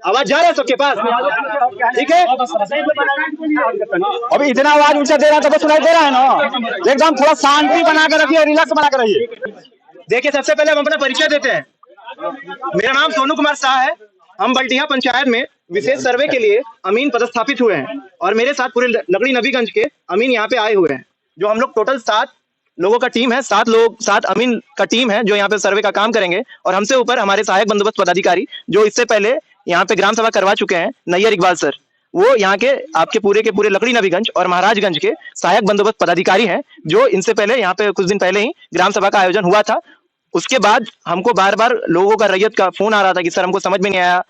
आवाज जा रहा है सबके पास? ठीक है, अभी इतना आवाज ऊंचा दे रहा है तो सुनाई दे रहा है ना। एकदम थोड़ा शांति बना कर रखिए, रिलैक्स बना कर रहिए। देखिए, सबसे पहले हम अपना परिचय देते हैं। मेरा नाम सोनू कुमार शाह है। हम बल्टिया पंचायत में विशेष सर्वे के लिए अमीन पदस्थापित हुए हैं और मेरे साथ पूरे लकड़ी नबीगंज के अमीन यहाँ पे आए हुए हैं। जो हम लोग टोटल 7 लोगों का टीम है, 7 अमीन का टीम है जो यहाँ पे सर्वे का काम करेंगे। और हमसे ऊपर हमारे सहायक बंदोबस्त पदाधिकारी जो इससे पहले यहाँ पे ग्राम सभा करवा चुके हैं, नैयर इकबाल सर, वो यहाँ के आपके पूरे के पूरे लकड़ी नबीगंज और महाराजगंज के सहायक बंदोबस्त पदाधिकारी हैं, जो इनसे पहले यहाँ पे कुछ दिन पहले ही ग्राम सभा का आयोजन हुआ था। उसके बाद हमको बार बार लोगों का, रैयत का फोन आ रहा था कि सर हमको समझ में नहीं आया,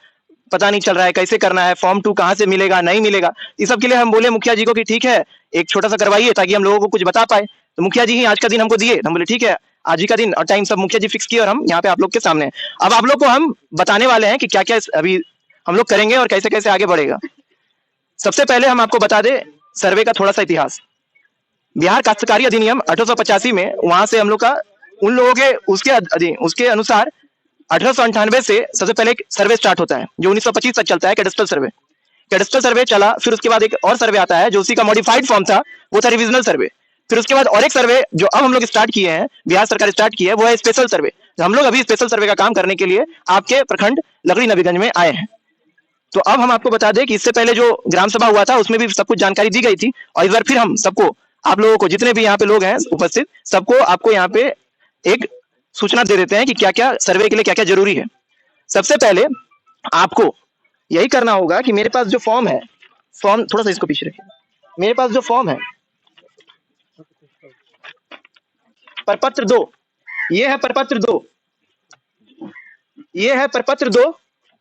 पता नहीं चल रहा है कैसे करना है, फॉर्म 2 कहाँ से मिलेगा, नहीं मिलेगा। इस सब के लिए हम बोले मुखिया जी को कि ठीक है एक छोटा सा करवाइए ताकि हम लोगों को कुछ बता पाए। तो मुखिया जी ही आज का दिन हमको दिए। हम बोले ठीक है, आज ही का दिन और टाइम सब मुखिया जी फिक्स किए और हम यहाँ पे आप लोग के सामने। अब आप लोग को हम बताने वाले हैं कि क्या क्या अभी हम लोग करेंगे और कैसे कैसे आगे बढ़ेगा। सबसे पहले हम आपको बता दें सर्वे का थोड़ा सा इतिहास। बिहार काश्तकारी अधिनियम 1885 में वहां से हम लोग का उन लोगों के उसके अनुसार 1898 से सबसे पहले एक सर्वे स्टार्ट होता है जो 1925 तक चलता है, कैडस्ट्रल सर्वे। कैडस्ट्रल सर्वे चला, फिर उसके बाद एक और सर्वे आता है जो उसी का मॉडिफाइड फॉर्म था, वो था रिविजनल सर्वे। फिर उसके बाद और एक सर्वे जो अब हम लोग स्टार्ट किए हैं, बिहार सरकार स्टार्ट की है, वो है स्पेशल सर्वे। हम लोग अभी स्पेशल सर्वे का काम करने के लिए आपके प्रखंड लकड़ी नबीगंज में आए हैं। तो अब हम आपको बता दें कि इससे पहले जो ग्राम सभा हुआ था उसमें भी सब कुछ जानकारी दी गई थी और इस बार फिर हम सबको, आप लोगों को, जितने भी यहाँ पे लोग हैं उपस्थित, सबको आपको यहाँ पे एक सूचना दे देते हैं कि क्या क्या सर्वे के लिए क्या क्या जरूरी है। सबसे पहले आपको यही करना होगा कि मेरे पास जो फॉर्म है, फॉर्म थोड़ा सा इसको पीछे रखिए, मेरे पास जो फॉर्म है प्रपत्र 2, ये है प्रपत्र 2, ये है प्रपत्र 2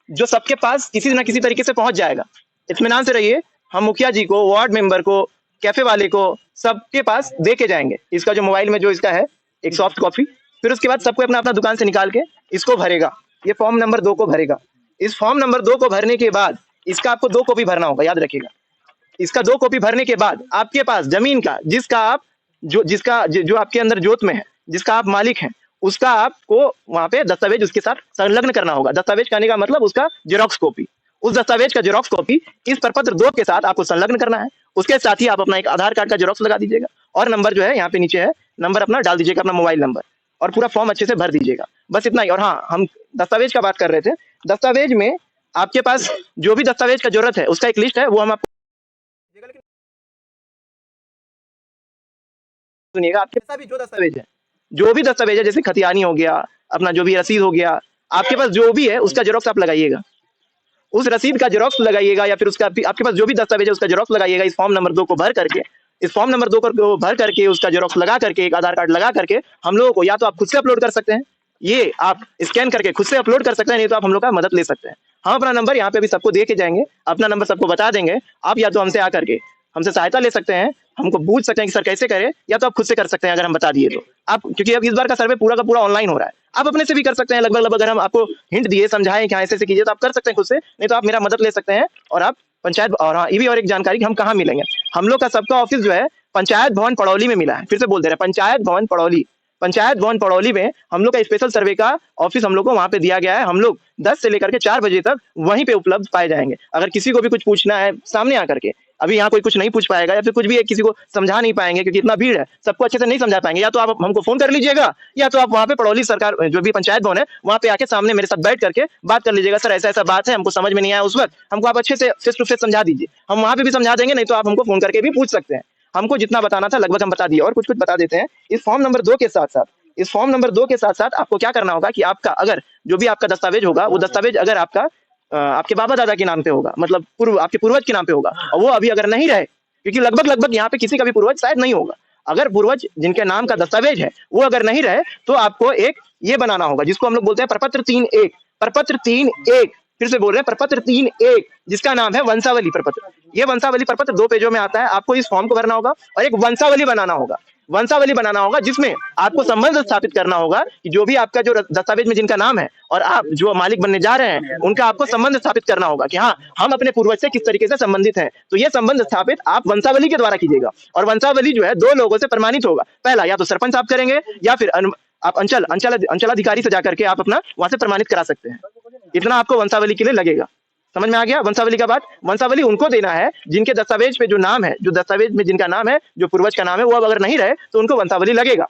जो सबके पास किसी न किसी तरीके से पहुंच जाएगा। इत्मीनान से रहिए, हम मुखिया जी को, वार्ड मेंबर को, कैफे वाले को, सबके पास दे के जाएंगे। इसका जो मोबाइल में जो इसका है एक सॉफ्ट कॉपी, फिर उसके बाद सबको अपना अपना दुकान से निकाल के इसको भरेगा। ये फॉर्म नंबर 2 को भरेगा। इस फॉर्म नंबर 2 को भरने के बाद इसका आपको 2 कॉपी भरना होगा, याद रखिएगा। इसका 2 कॉपी भरने के बाद आपके पास जमीन का, जिसका आप जो आपके अंदर जोत में है, जिसका आप मालिक हैं, उसका आपको वहां पे दस्तावेज उसके साथ संलग्न करना होगा। दस्तावेज कहने का मतलब उसका जेरोक्स कॉपी, उस दस्तावेज का जेरोक्स कॉपी इस प्रपत्र 2 के साथ आपको संलग्न करना है। उसके साथ ही आप अपना एक आधार कार्ड का जेरोक्स लगा दीजिएगा और नंबर जो है यहाँ पे नीचे है, नंबर अपना डाल दीजिएगा, अपना मोबाइल नंबर, और पूरा फॉर्म अच्छे से भर दीजिएगा। बस इतना ही। और हाँ, हम दस्तावेज का बात कर रहे थे। दस्तावेज में आपके पास जो भी दस्तावेज का जरूरत है उसका एक लिस्ट है, वो हम आपको सुनिएगा। आपके पास भी जो भी दस्तावेज है, जैसे खतियानी हो गया, अपना जो भी रसीद हो गया, आपके पास जो भी है उसका जेरोक्स आप लगाइएगा। उस रसीद का जेरोक्स लगाइएगा या फिर उसका आपके पास जो भी दस्तावेज है उसका जेरोक्स लगाइएगा। इस फॉर्म नंबर 2 को भर करके, इस फॉर्म नंबर 2 को भर करके उसका जेरोक्स लगा करके, एक आधार कार्ड लगा करके हम लोगों को, या तो आप खुद से अपलोड कर सकते हैं, ये आप स्कैन करके खुद से अपलोड कर सकते हैं, नहीं तो आप हम लोग का मदद ले सकते हैं। हम अपना नंबर यहाँ पे भी सबको दे के जाएंगे, अपना नंबर सबको बता देंगे। आप या तो हमसे आकर के हमसे सहायता ले सकते हैं, हमको पूछ सकते हैं कि सर कैसे करें, या तो आप खुद से कर सकते हैं अगर हम बता दिए तो। आप, क्योंकि अब इस बार का सर्वे पूरा का पूरा ऑनलाइन हो रहा है, आप अपने से भी कर सकते हैं। लगभग अगर हम आपको हिंट दिए, समझाएं कि ऐसे कीजिए, तो आप कर सकते हैं खुद से, नहीं तो आप मेरा मदद ले सकते हैं। और आप पंचायत, और हाँ, ये भी और एक जानकारी कि हम कहाँ मिलेंगे। हम लोग का सबका ऑफिस जो है पंचायत भवन पड़ौली में मिला है। फिर से बोल दे रहे हैं, पंचायत भवन पड़ौली। पंचायत भवन पड़ौली में हम लोग का स्पेशल सर्वे का ऑफिस हम लोग को वहां पे दिया गया है। हम लोग 10 से लेकर के 4 बजे तक वहीं पे उपलब्ध पाए जाएंगे। अगर किसी को भी कुछ पूछना है सामने आकर के, अभी यहाँ कोई कुछ नहीं पूछ पाएगा या फिर कुछ भी किसी को समझा नहीं पाएंगे क्योंकि इतना भीड़ है, सबको अच्छे से नहीं समझा पाएंगे, या तो आप हमको फोन कर लीजिएगा, या तो आप वहाँ पे पड़ौली सरकार जो भी पंचायत भवन है वहाँ पे आके सामने मेरे साथ बैठ करके बात कर लीजिएगा। सर ऐसा ऐसा बात है, हमको समझ में नहीं आया उस वक्त, हमको आप अच्छे से फेस टू फेस समझा दीजिए। हम वहाँ पे भी समझा देंगे, नहीं तो आप हमको फोन करके भी पूछ सकते हैं। हमको जितना बताना था लगभग हम बता दिए, और कुछ कुछ बता देते हैं। इस फॉर्म नंबर 2 के साथ साथ, इस फॉर्म नंबर 2 के साथ साथ आपको क्या करना होगा कि आपका अगर जो भी आपका दस्तावेज होगा, वो दस्तावेज अगर आपका आपके बाबा दादा के नाम पे होगा, मतलब आपके पूर्वज के नाम पे होगा, और वो अभी अगर नहीं रहे, क्योंकि लगभग यहाँ पे किसी का भी पूर्वज शायद नहीं होगा, अगर पूर्वज जिनके नाम का दस्तावेज है वो अगर नहीं रहे, तो आपको एक ये बनाना होगा जिसको हम लोग बोलते हैं प्रपत्र 3-1। प्रपत्र 3-1, फिर से बोल रहे हैं, प्रपत्र 3-1, जिसका नाम है वंशावली प्रपत्र। ये वंशावली प्रपत्र 2 पेजों में आता है। आपको इस फॉर्म को भरना होगा और एक वंशावली बनाना होगा। वंशावली बनाना होगा जिसमें आपको संबंध स्थापित करना होगा कि जो भी आपका जो दस्तावेज में जिनका नाम है और आप जो मालिक बनने जा रहे हैं, उनका आपको संबंध स्थापित करना होगा कि हाँ, हम अपने पूर्वज से किस तरीके से संबंधित हैं। तो ये संबंध स्थापित आप वंशावली के द्वारा कीजिएगा, और वंशावली जो है 2 लोगों से प्रमाणित होगा। पहला, या तो सरपंच साहब करेंगे, या फिर आप अंचलाधिकारी से जाकर के आप अपना वहां से प्रमाणित करा सकते हैं। इतना आपको वंशावली के लिए लगेगा। समझ में आ गया वंशावली का बात? वंशावली उनको देना है जिनके दस्तावेज पे जो नाम है, जो दस्तावेज में जिनका नाम है, जो पूर्वज का नाम है, वो अब अगर नहीं रहे तो उनको वंशावली लगेगा।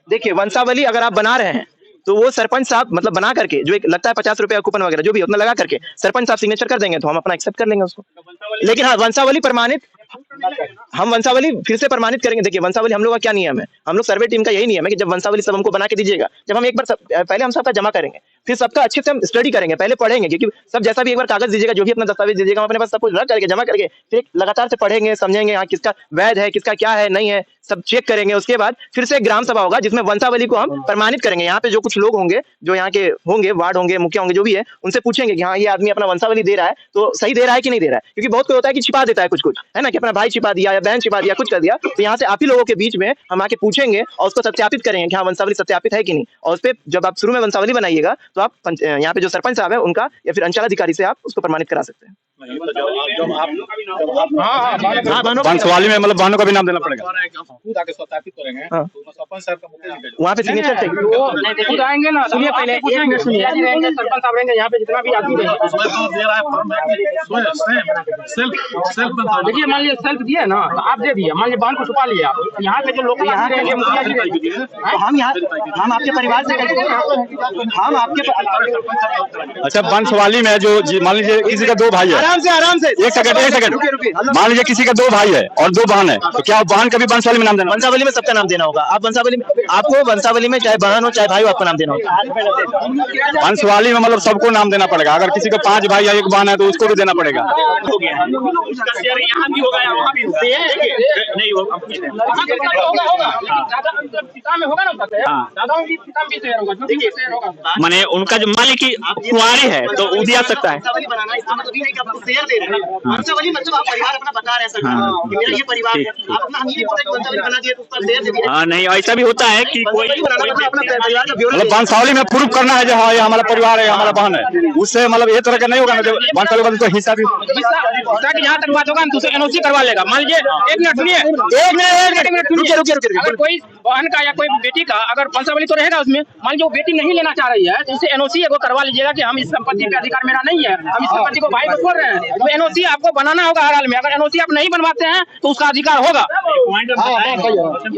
देखिए वंशावली अगर आप बना रहे हैं तो वो सरपंच साहब मतलब बना करके जो एक लगता है 50 रुपए का कूपन वगैरह जो भी उतना लगा करके सरपंच साहब सिग्नेचर कर देंगे तो हम अपना एक्सेप्ट कर लेंगे उसको। लेकिन हाँ वंशावली प्रमाणित, हम वंशावली फिर से प्रमाणित करेंगे। देखिए वंशावली हम लोग का क्या नियम है, हम लोग सर्वे टीम का यही नियम है कि जब वंशावली सब हमको बना के दीजिएगा, जब हम एक बार पहले हम सबका जमा करेंगे, फिर सबका अच्छे से हम स्टडी करेंगे, पहले पढ़ेंगे, क्योंकि सब जैसा भी एक बार कागज दीजिएगा, जो भी अपना दस्तावेज दीजिएगा, हम अपने पास सब कुछ रख करके जमा करके फिर लगातार से पढ़ेंगे, समझेंगे यहाँ किसका वैध है, किसका क्या है नहीं है, सब चेक करेंगे। उसके बाद फिर से ग्राम सभा होगा जिसमें वंशावली को हम प्रमाणित करेंगे। यहाँ पे जो कुछ लोग होंगे, जो यहाँ के होंगे, वार्ड होंगे, मुखिया होंगे, जो भी है, उनसे पूछेंगे कि हाँ ये आदमी अपना वंशावली दे रहा है तो सही दे रहा है कि नहीं दे रहा है, क्योंकि बहुत कोई होता है कि छिपा देता है कुछ कुछ, है ना, कि अपना भाई छिपा दिया या बहन छिपा दिया, कुछ कर दिया। तो यहाँ से आप ही लोगों के बीच में हम आके पूछेंगे और उसको सत्यापित करेंगे कि हाँ वंशावली सत्यापित है कि नहीं। और उस पर जब आप शुरू में वंशावली बनाइएगा तो आप यहाँ पे जो सरपंच साहब है उनका या फिर अंचल अधिकारी से आप उसको प्रमाणित करा सकते हैं। वंशावली में मतलब बहनों का भी नाम देना पड़ेगा, खुद आके सत्यापित करेंगे। सरपंच साहब का वहाँ पे सिग्नेचर चाहिए, खुद आएंगे ना, सुनिए पहले सरपंच साहब रहेंगे यहाँ पे जितना भी आदमी है। देखिए मान लीजिए सेल्फ दिए ना तो आप दे दिए, मान लीजिए बहन को छुपा लिया आप, यहाँ पे जो लोग यहाँ रहेंगे मुखिया जी रहेंगे, तो हम यहाँ हम आपके परिवार से हम आपके अच्छा वंशावली में जो मान लीजिए किसी का दो भाई है, आराम से एक सेकंड मान लीजिए किसी का दो भाई है और दो बहन है, तो क्या बहन का भी वंशावली में नाम देना? वंशावली में सबका नाम देना होगा। आप वंशावली में, आपको वंशावली में चाहे बहन हो चाहे भाई हो, आपका नाम देना होगा। वंशावली में मतलब सबको नाम देना पड़ेगा। अगर किसी का 5 भाई या 1 बहन है तो उसको भी देना पड़ेगा। माने उनका जो मालिक की कुंवारी है तो वो दिया सकता है। हाँ नहीं ऐसा भी होता है कि कोई मतलब वंशावली में प्रूफ करना है जो हाँ ये हमारा परिवार है, हमारा बहन है, उससे मतलब ये तरह का नहीं होगा ना। वंशावली तो हिस्सा भी यहाँ तक बात होगा तो उसे एनओसी करवा लेगा। मान लीजिए एक मिनट सुनिए, अगर कोई बहन का या कोई बेटी का अगर वंशावली तो रहेगा उसमें, मान लीजिए वो बेटी नहीं लेना चाह रही है तो उसे एनओसी एगो करवा लीजिएगा कि हम इस संपत्ति पे अधिकार मेरा नहीं है, हम इस संपत्ति को भाई को छोड़ रहे हैं, तो एनओसी आपको बनाना होगा हर हाल में। अगर एनओसी आप नहीं बनवाते हैं तो उसका अधिकार होगा,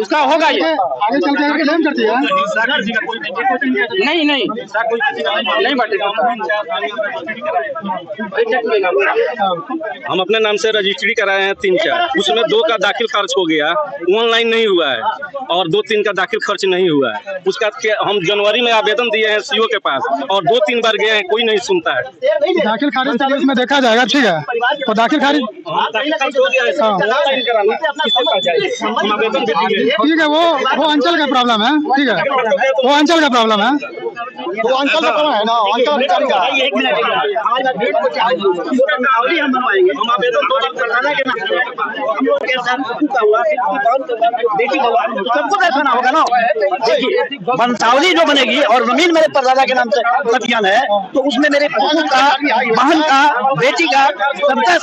उसका होगा। ये आगे चल के क्लेम करती है नहीं हम अपने नाम से रजिस्ट्री कराए हैं 3-4, उसमें 2 का दाखिल खर्च हो गया, ऑनलाइन नहीं हुआ है, और 2-3 का दाखिल खर्च नहीं हुआ है। उसका हम जनवरी में आवेदन दिए हैं सीओ के पास और 2-3 बार गए हैं, कोई नहीं सुनता है। दाखिल खारिज का इसमें देखा जाएगा, ठीक है, तो दाखिल खारिज ठीक है, वो अंचल का प्रॉब्लम है, ठीक है, वो अंचल का प्रॉब्लम है, वो अंचल का प्रॉब्लम है ना, अंचल अधिकारी का। सबको बैठाना होगा ना। वंशावली जो बनेगी और जमीन मेरे परदादा के नाम से खतियान है तो उसमें मेरे बहन का, बेटी का सबका।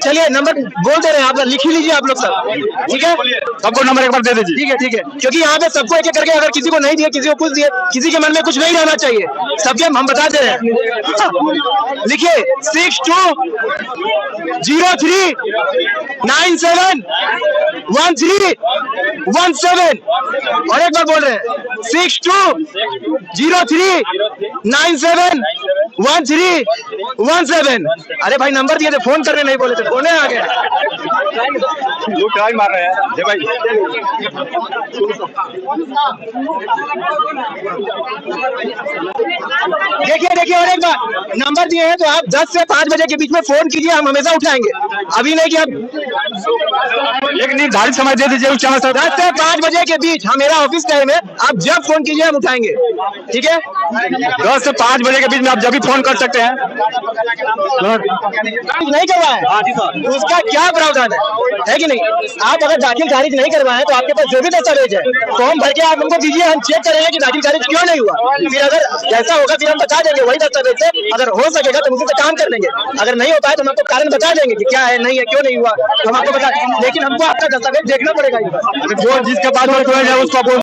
चलिए नंबर बोल दे रहे हैं, आप लिख ही लीजिए आप लोग सब, ठीक है, सबको नंबर एक बार दे दीजिए। ठीक है, क्योंकि यहाँ पे सबको एक एक करके अगर किसी को नहीं दिए, किसी को कुछ दिए, किसी के मन में कुछ नहीं रहना चाहिए, सबके हम बता दे रहे हैं। लिखिए 6203971317 और एक बार बोल रहे हैं 6203971317। अरे भाई नंबर दिए थे, फोन करने नहीं बोले थे, फोन आ गया। लोग ट्राई मार रहे हैं जय भाई। देखिए और एक बार नंबर दिए हैं तो आप 10 से 5 बजे के बीच में फोन कीजिए, हम हमेशा उठाएंगे। अभी नहीं कि आप एक निर्धारित समय दे दीजिए उस समय 10 से 5 बजे के बीच, हाँ मेरा ऑफिस टाइम है, आप जब फोन कीजिए हम उठाएंगे, ठीक है। 10 से 5 बजे के बीच में आप जब भी फोन कर सकते हैं। नहीं करवाए उसका क्या प्रावधान है कि नहीं? आप अगर दाखिल खारिज नहीं करवाए तो आपके पास जो भी दस्तावेज है फॉर्म भर के आप हमको दीजिए, हम चेक करेंगे कि दाखिल खारिज क्यों नहीं हुआ। फिर अगर जैसा होगा फिर हम बता देंगे वही दस्तावेज से, अगर हो सकेगा तो उसी से काम कर लेंगे, अगर नहीं हो पाए तो हम आपको कारण बता देंगे कि क्या है है नहीं है, क्यों नहीं हुआ हम आपको बता, लेकिन हमको आपका दस्तावेज देखना पड़ेगा। जो जिसके पास उसको